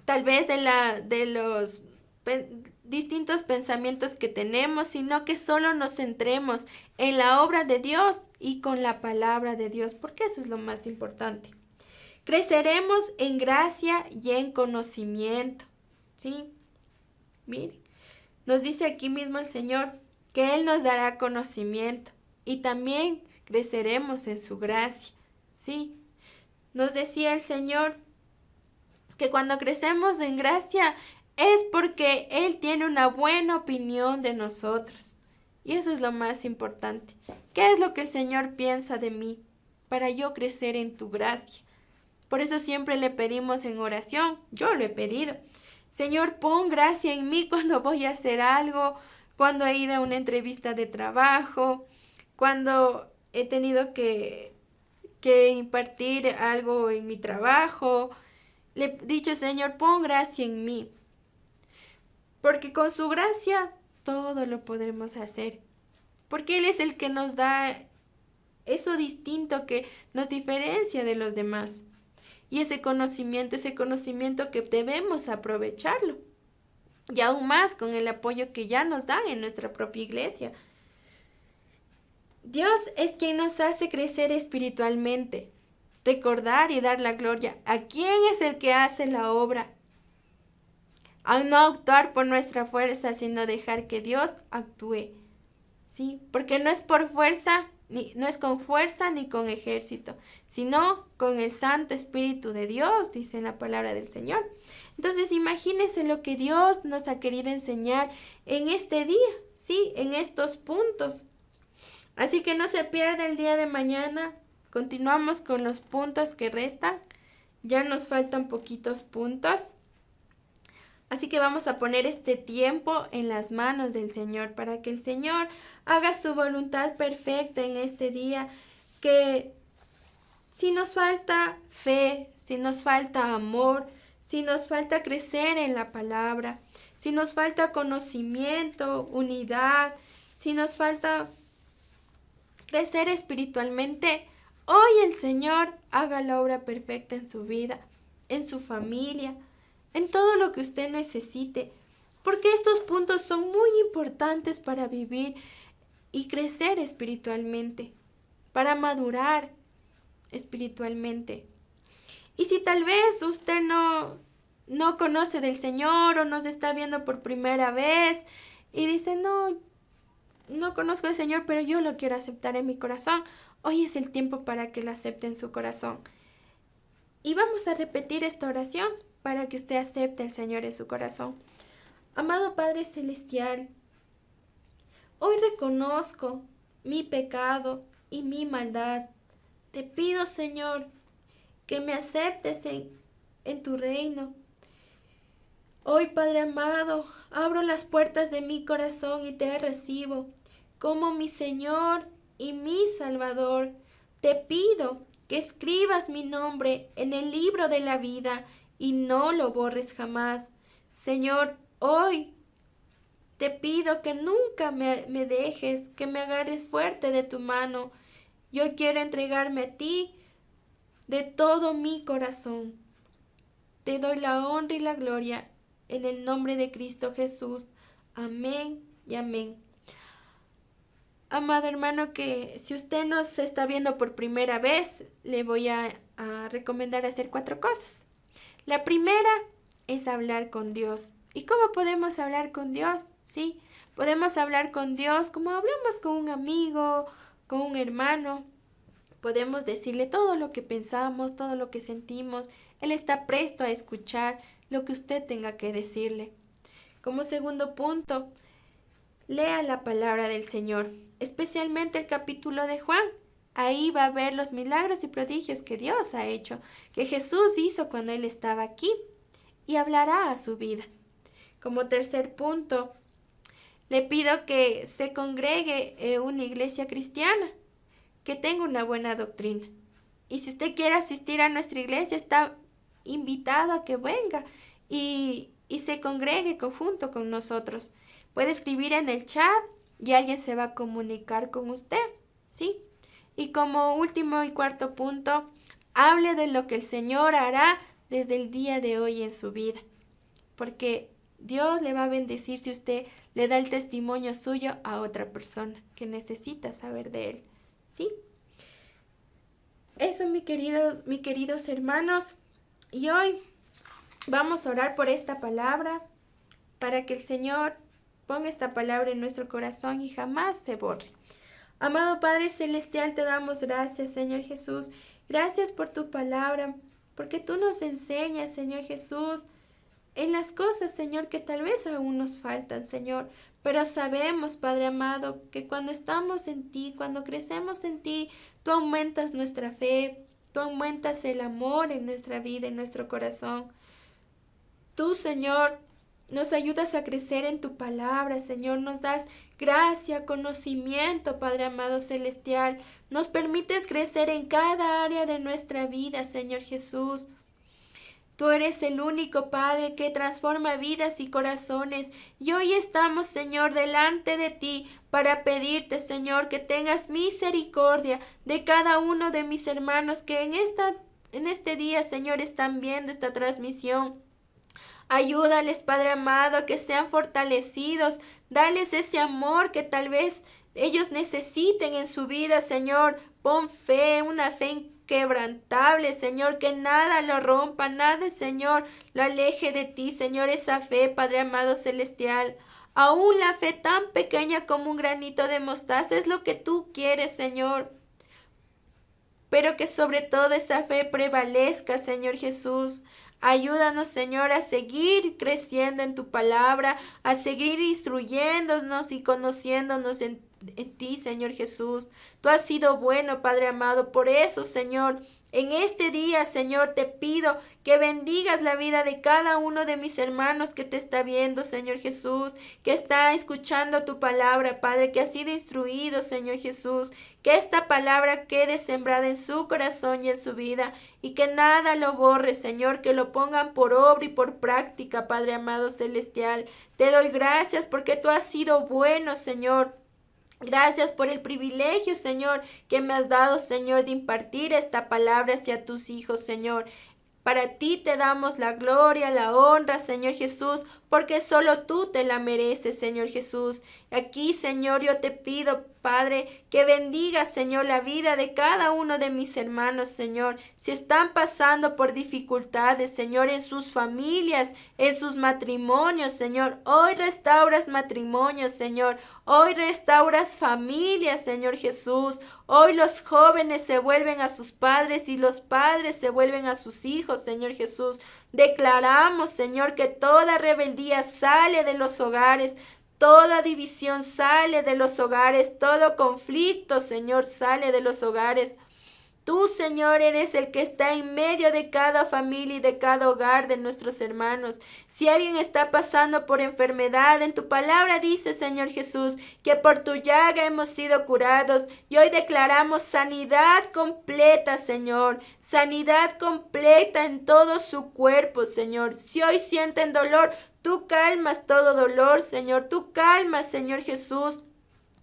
tal vez de los distintos pensamientos que tenemos, sino que solo nos centremos en la obra de Dios y con la palabra de Dios, porque eso es lo más importante. Creceremos en gracia y en conocimiento, ¿sí? Miren, nos dice aquí mismo el Señor que Él nos dará conocimiento y también creceremos en su gracia, ¿sí? Nos decía el Señor que cuando crecemos en gracia es porque Él tiene una buena opinión de nosotros. Y eso es lo más importante. ¿Qué es lo que el Señor piensa de mí para yo crecer en tu gracia? Por eso siempre le pedimos en oración, yo lo he pedido. Señor, pon gracia en mí cuando voy a hacer algo, cuando he ido a una entrevista de trabajo, cuando he tenido que impartir algo en mi trabajo. Le he dicho, Señor, pon gracia en mí, porque con su gracia todo lo podremos hacer, porque Él es el que nos da eso distinto que nos diferencia de los demás. Y ese conocimiento que debemos aprovecharlo. Y aún más con el apoyo que ya nos dan en nuestra propia iglesia. Dios es quien nos hace crecer espiritualmente, recordar y dar la gloria a quién es el que hace la obra. A no actuar por nuestra fuerza, sino dejar que Dios actúe. ¿Sí? Porque no es por fuerza, no es con fuerza ni con ejército, sino con el Santo Espíritu de Dios, dice la palabra del Señor. Entonces imagínense lo que Dios nos ha querido enseñar en este día, ¿sí? En estos puntos. Así que no se pierda el día de mañana. Continuamos con los puntos que restan. Ya nos faltan poquitos puntos. Así que vamos a poner este tiempo en las manos del Señor para que el Señor haga su voluntad perfecta en este día. Que si nos falta fe, si nos falta amor, si nos falta crecer en la palabra, si nos falta conocimiento, unidad, si nos falta crecer espiritualmente, hoy el Señor haga la obra perfecta en su vida, en su familia, en todo lo que usted necesite, porque estos puntos son muy importantes para vivir y crecer espiritualmente, para madurar espiritualmente. Y si tal vez usted no conoce del Señor o nos está viendo por primera vez y dice, no conozco al Señor, pero yo lo quiero aceptar en mi corazón, hoy es el tiempo para que lo acepte en su corazón. Y vamos a repetir esta oración para que usted acepte al Señor en su corazón. Amado Padre Celestial, hoy reconozco mi pecado y mi maldad. Te pido, Señor, que me aceptes en tu reino. Hoy, Padre amado, abro las puertas de mi corazón y te recibo como mi Señor y mi Salvador. Te pido que escribas mi nombre en el libro de la vida y no lo borres jamás. Señor, hoy Te pido que nunca me dejes, que me agarres fuerte de tu mano. Yo quiero entregarme a ti de todo mi corazón. Te doy la honra y la gloria en el nombre de Cristo Jesús. Amén y amén. Amado hermano, que si usted nos está viendo por primera vez, le voy a recomendar hacer 4 cosas. La primera es hablar con Dios. ¿Y cómo podemos hablar con Dios? Sí, podemos hablar con Dios como hablamos con un amigo, con un hermano. Podemos decirle todo lo que pensamos, todo lo que sentimos. Él está presto a escuchar lo que usted tenga que decirle. Como segundo punto, lea la palabra del Señor, especialmente el capítulo de Juan. Ahí va a ver los milagros y prodigios que Dios ha hecho, que Jesús hizo cuando Él estaba aquí, y hablará a su vida. Como tercer punto, le pido que se congregue en una iglesia cristiana, que tenga una buena doctrina. Y si usted quiere asistir a nuestra iglesia, está invitado a que venga y se congregue junto con nosotros. Puede escribir en el chat y alguien se va a comunicar con usted, ¿sí? Y como último y cuarto punto, hable de lo que el Señor hará desde el día de hoy en su vida. Porque Dios le va a bendecir si usted le da el testimonio suyo a otra persona que necesita saber de Él, ¿sí? Eso, mis queridos hermanos. Y hoy vamos a orar por esta palabra para que el Señor ponga esta palabra en nuestro corazón y jamás se borre. Amado Padre Celestial, te damos gracias, Señor Jesús. Gracias por tu palabra, porque tú nos enseñas, Señor Jesús, en las cosas, Señor, que tal vez aún nos faltan, Señor. Pero sabemos, Padre amado, que cuando estamos en ti, cuando crecemos en ti, tú aumentas nuestra fe, tú aumentas el amor en nuestra vida, en nuestro corazón. Tú, Señor, nos ayudas a crecer en tu palabra, Señor. Nos das gracia, conocimiento, Padre amado celestial. Nos permites crecer en cada área de nuestra vida, Señor Jesús. Tú eres el único Padre que transforma vidas y corazones. Y hoy estamos, Señor, delante de ti para pedirte, Señor, que tengas misericordia de cada uno de mis hermanos que en este día, Señor, están viendo esta transmisión. Ayúdales, Padre amado, a que sean fortalecidos. Dales ese amor que tal vez ellos necesiten en su vida, Señor. Pon fe, una fe inquebrantable, Señor, que nada lo rompa, nada, Señor, lo aleje de ti, Señor, esa fe, Padre amado celestial. Aún la fe tan pequeña como un granito de mostaza es lo que tú quieres, Señor. Pero que sobre todo esa fe prevalezca, Señor Jesús. Ayúdanos, Señor, a seguir creciendo en tu palabra, a seguir instruyéndonos y conociéndonos en ti, Señor Jesús. Tú has sido bueno, Padre amado. Por eso, Señor, en este día, Señor, te pido que bendigas la vida de cada uno de mis hermanos que te está viendo, Señor Jesús, que está escuchando tu palabra, Padre, que ha sido instruido, Señor Jesús, que esta palabra quede sembrada en su corazón y en su vida y que nada lo borre, Señor, que lo pongan por obra y por práctica, Padre amado celestial. Te doy gracias porque tú has sido bueno, Señor. Gracias por el privilegio, Señor, que me has dado, Señor, de impartir esta palabra hacia tus hijos, Señor. Para ti te damos la gloria, la honra, Señor Jesús, porque solo tú te la mereces, Señor Jesús. Aquí, Señor, yo te pido, Padre, que bendigas, Señor, la vida de cada uno de mis hermanos, Señor. Si están pasando por dificultades, Señor, en sus familias, en sus matrimonios, Señor. Hoy restauras matrimonios, Señor. Hoy restauras familias, Señor Jesús. Hoy los jóvenes se vuelven a sus padres y los padres se vuelven a sus hijos, Señor Jesús. Declaramos, Señor, que toda rebeldía sale de los hogares. Toda división sale de los hogares, todo conflicto, Señor, sale de los hogares. Tú, Señor, eres el que está en medio de cada familia y de cada hogar de nuestros hermanos. Si alguien está pasando por enfermedad, en tu palabra dice, Señor Jesús, que por tu llaga hemos sido curados. Y hoy declaramos sanidad completa, Señor. Sanidad completa en todo su cuerpo, Señor. Si hoy sienten dolor, Tú calmas todo dolor, Señor. Tú calmas, Señor Jesús,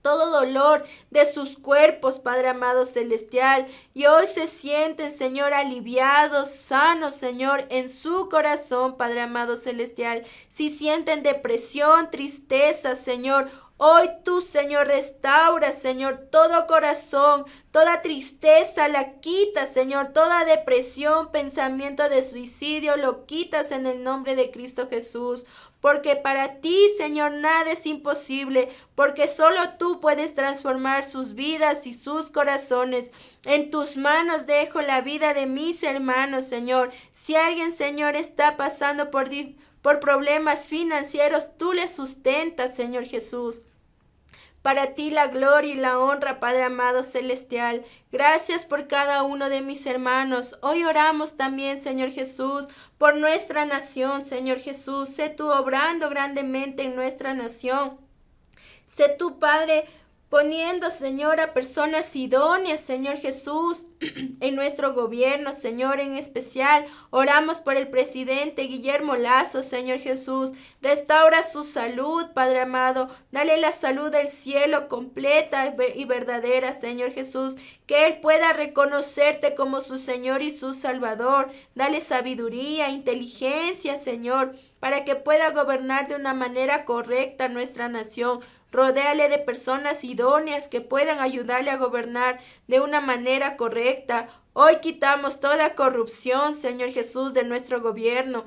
todo dolor de sus cuerpos, Padre amado celestial. Y hoy se sienten, Señor, aliviados, sanos, Señor, en su corazón, Padre amado celestial. Si sienten depresión, tristeza, Señor, hoy tú, Señor, restaura, Señor, todo corazón, toda tristeza la quitas, Señor, toda depresión, pensamiento de suicidio, lo quitas en el nombre de Cristo Jesús. Porque para ti, Señor, nada es imposible, porque solo tú puedes transformar sus vidas y sus corazones. En tus manos dejo la vida de mis hermanos, Señor. Si alguien, Señor, está pasando por problemas financieros, tú le sustentas, Señor Jesús. Para ti la gloria y la honra, Padre amado celestial. Gracias por cada uno de mis hermanos. Hoy oramos también, Señor Jesús, por nuestra nación, Señor Jesús. Sé tú obrando grandemente en nuestra nación. Sé tú, Padre, poniendo, Señor, a personas idóneas, Señor Jesús, en nuestro gobierno, Señor, en especial. Oramos por el presidente Guillermo Lazo, Señor Jesús. Restaura su salud, Padre amado. Dale la salud del cielo completa y verdadera, Señor Jesús. Que Él pueda reconocerte como su Señor y su Salvador. Dale sabiduría, inteligencia, Señor, para que pueda gobernar de una manera correcta nuestra nación. Rodéale de personas idóneas que puedan ayudarle a gobernar de una manera correcta. Hoy quitamos toda corrupción, Señor Jesús, de nuestro gobierno.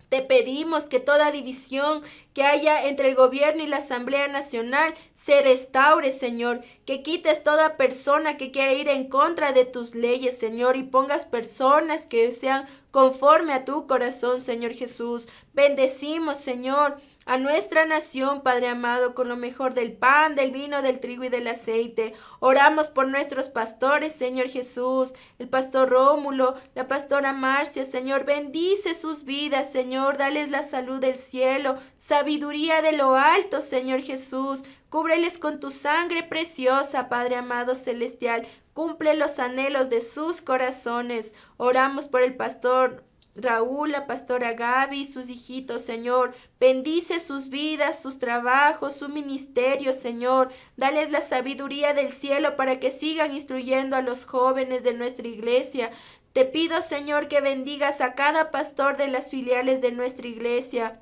Te pedimos que toda división que haya entre el gobierno y la Asamblea Nacional se restaure, Señor. Que quites toda persona que quiera ir en contra de tus leyes, Señor, y pongas personas que sean conforme a tu corazón, Señor Jesús. Bendecimos, Señor, a nuestra nación, Padre amado, con lo mejor del pan, del vino, del trigo y del aceite. Oramos por nuestros pastores, Señor Jesús, el pastor Rómulo, la pastora Marcia, Señor, bendice sus vidas, Señor, dales la salud del cielo, sabiduría de lo alto, Señor Jesús. Cúbreles con tu sangre preciosa, Padre amado celestial. Cumple los anhelos de sus corazones. Oramos por el pastor Raúl, la pastora Gaby, sus hijitos, Señor. Bendice sus vidas, sus trabajos, su ministerio, Señor. Dales la sabiduría del cielo para que sigan instruyendo a los jóvenes de nuestra iglesia. Te pido, Señor, que bendigas a cada pastor de las filiales de nuestra iglesia.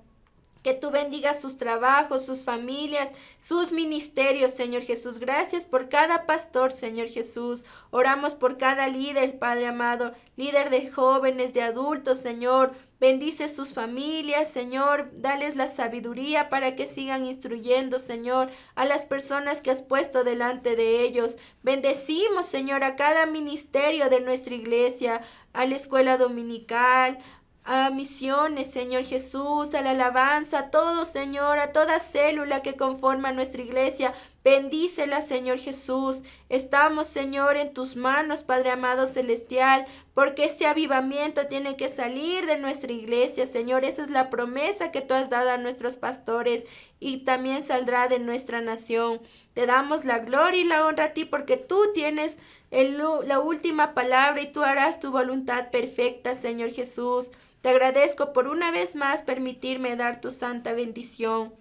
Que tú bendigas sus trabajos, sus familias, sus ministerios, Señor Jesús. Gracias por cada pastor, Señor Jesús. Oramos por cada líder, Padre amado, líder de jóvenes, de adultos, Señor. Bendice sus familias, Señor. Dales la sabiduría para que sigan instruyendo, Señor, a las personas que has puesto delante de ellos. Bendecimos, Señor, a cada ministerio de nuestra iglesia, a la escuela dominical, a misiones, Señor Jesús, a la alabanza, a todo, Señor, a toda célula que conforma nuestra iglesia. Bendícela, Señor Jesús. Estamos, Señor, en tus manos, Padre amado celestial, porque este avivamiento tiene que salir de nuestra iglesia, Señor. Esa es la promesa que tú has dado a nuestros pastores y también saldrá de nuestra nación. Te damos la gloria y la honra a ti porque tú tienes la última palabra y tú harás tu voluntad perfecta, Señor Jesús. Te agradezco por una vez más permitirme dar tu santa bendición.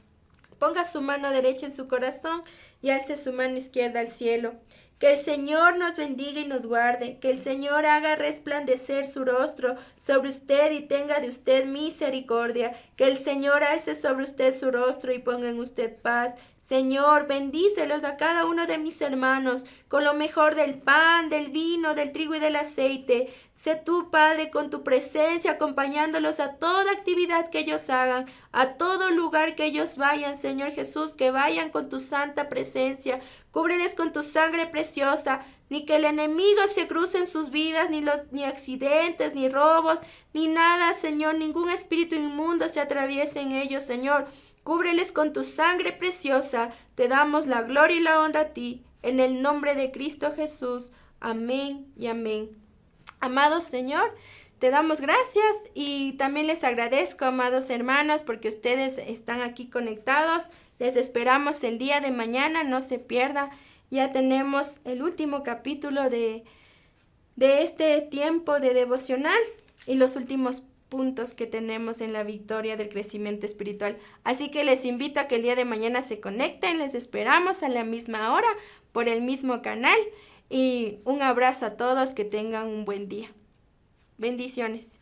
Ponga su mano derecha en su corazón y alce su mano izquierda al cielo. Que el Señor nos bendiga y nos guarde, que el Señor haga resplandecer su rostro sobre usted y tenga de usted misericordia, que el Señor alce sobre usted su rostro y ponga en usted paz. Señor, bendícelos a cada uno de mis hermanos con lo mejor del pan, del vino, del trigo y del aceite. Sé tú, Padre, con tu presencia, acompañándolos a toda actividad que ellos hagan, a todo lugar que ellos vayan, Señor Jesús, que vayan con tu santa presencia. Cúbreles con tu sangre preciosa, ni que el enemigo se cruce en sus vidas, ni accidentes, ni robos, ni nada, Señor, ningún espíritu inmundo se atraviese en ellos, Señor. Cúbreles con tu sangre preciosa. Te damos la gloria y la honra a ti, en el nombre de Cristo Jesús. Amén y amén. Amado Señor, te damos gracias y también les agradezco, amados hermanos, porque ustedes están aquí conectados. Les esperamos el día de mañana, no se pierda. Ya tenemos el último capítulo de este tiempo de devocional y los últimos puntos que tenemos en la victoria del crecimiento espiritual. Así que les invito a que el día de mañana se conecten, les esperamos a la misma hora por el mismo canal y un abrazo a todos, que tengan un buen día. Bendiciones.